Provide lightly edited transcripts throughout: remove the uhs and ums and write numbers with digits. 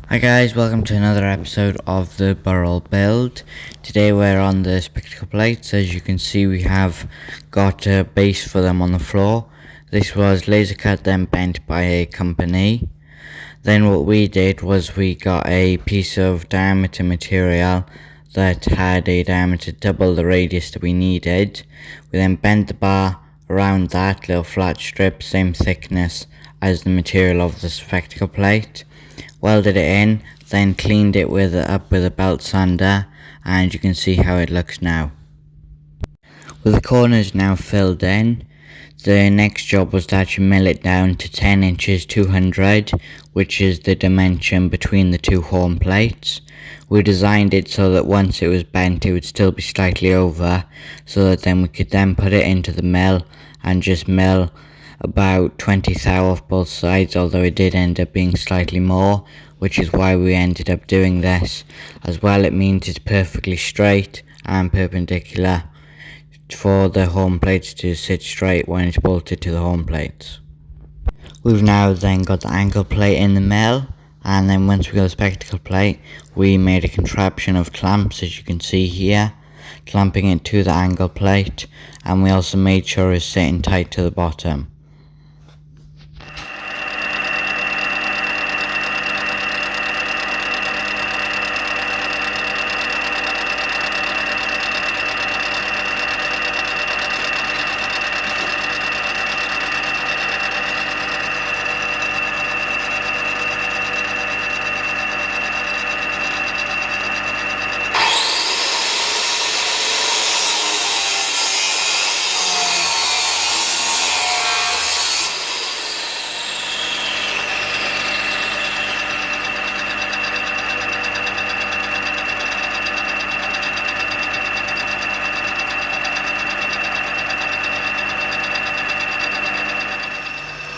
Hi guys, welcome to another episode of the Burrell build. Today we're on the Spectical plates. As you can see, we have got a base for them on the floor. This was laser cut then bent by a company. Then what we did was we got a piece of diameter material that had a diameter double the radius that we needed. We then bent the bar around that little flat strip, same thickness as the material of the Spectical plate. Welded it in, then cleaned it up with a belt sander, and you can see how it looks now. With the corners now filled in, the next job was to actually mill it down to 10 inches 200, which is the dimension between the two horn plates. We designed it so that once it was bent it would still be slightly over, so that then we could then put it into the mill and just mill about 20 thou off both sides, although it did end up being slightly more, which is why we ended up doing this. As well, it means it's perfectly straight and perpendicular for the home plates to sit straight when it's bolted to the home plates. We've now then got the angle plate in the mill, and then once we got the spectacle plate, we made a contraption of clamps, as you can see here, clamping it to the angle plate, and we also made sure it's sitting tight to the bottom.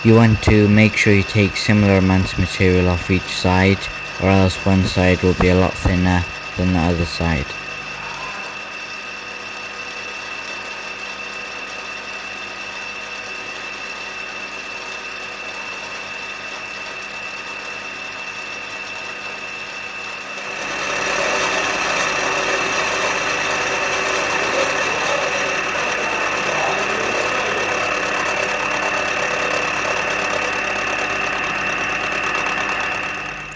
You want to make sure you take similar amounts of material off each side, or else one side will be a lot thinner than the other side.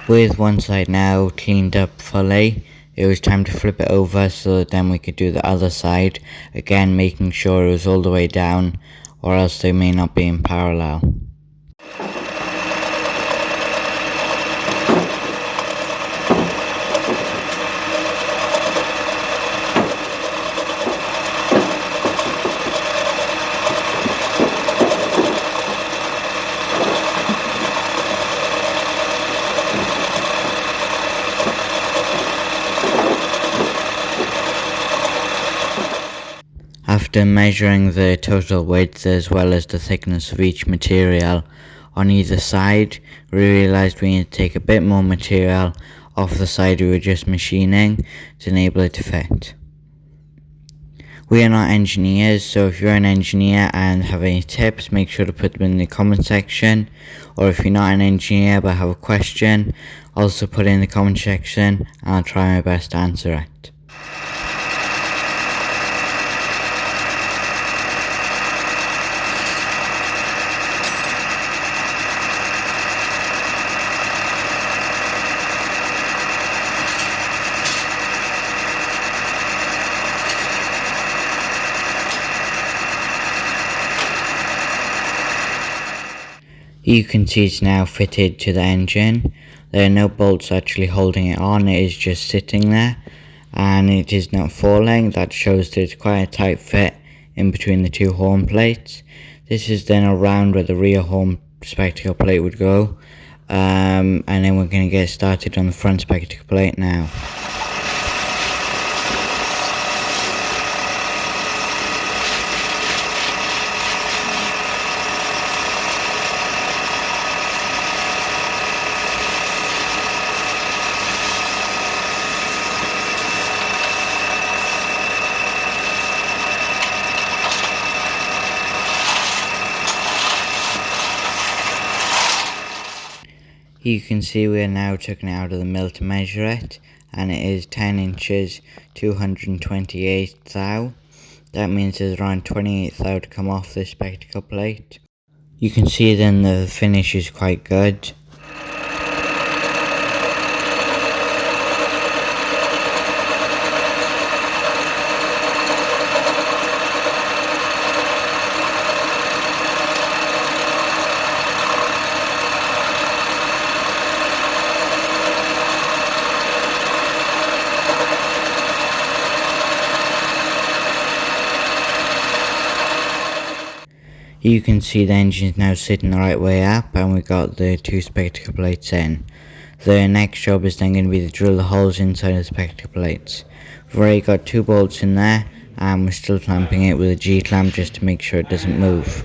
With one side now cleaned up fully, it was time to flip it over so that then we could do the other side, again making sure it was all the way down, or else they may not be in parallel. After measuring the total width as well as the thickness of each material on either side, we realised we need to take a bit more material off the side we were just machining to enable it to fit. We are not engineers, so if you're an engineer and have any tips, make sure to put them in the comment section, or if you're not an engineer but have a question, also put it in the comment section and I'll try my best to answer it. You can see it's now fitted to the engine. There are no bolts actually holding it on, it is just sitting there and it is not falling. That shows that it's quite a tight fit in between the two horn plates. This is then around where the rear horn spectacle plate would go, and then we're going to get started on the front spectacle plate now. You can see we are now taking it out of the mill to measure it, and it is 10 inches 228 thou. That means there's around 28 thou to come off this spectacle plate. You can see then the finish is quite good. You can see the engine is now sitting the right way up, and we got the two spectacle plates in. The next job is then going to be to drill the holes inside the spectacle plates. We've already got 2 bolts in there, and we're still clamping it with a G-clamp just to make sure it doesn't move.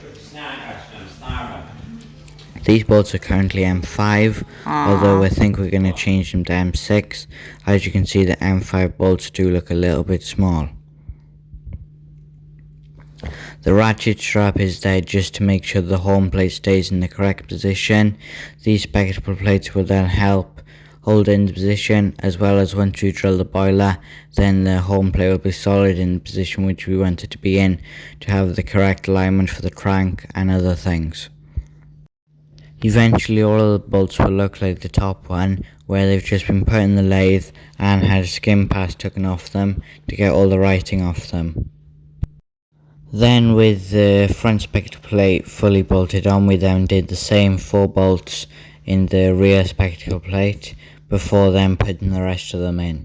These bolts are currently M5, although I think we're going to change them to M6. As you can see, the M5 bolts do look a little bit small. The ratchet strap is there just to make sure the home plate stays in the correct position. These spectacle plates will then help hold in the position, as well as once we drill the boiler, then the home plate will be solid in the position which we want it to be in, to have the correct alignment for the crank and other things. Eventually all of the bolts will look like the top one, where they've just been put in the lathe and had a skim pass taken off them to get all the writing off them. Then with the front spectacle plate fully bolted on, we then did the same 4 bolts in the rear spectacle plate before then putting the rest of them in.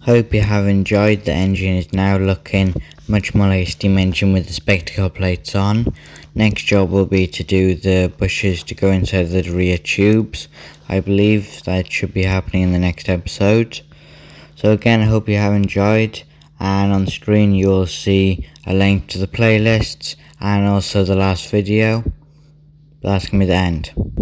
Hope you have enjoyed. The engine is now looking much more like a steam engine with the spectacle plates on. Next job will be to do the bushes to go inside the rear tubes. I believe that should be happening in the next episode. So again, I hope you have enjoyed, and on screen you will see a link to the playlists and also the last video. That's going to be the end.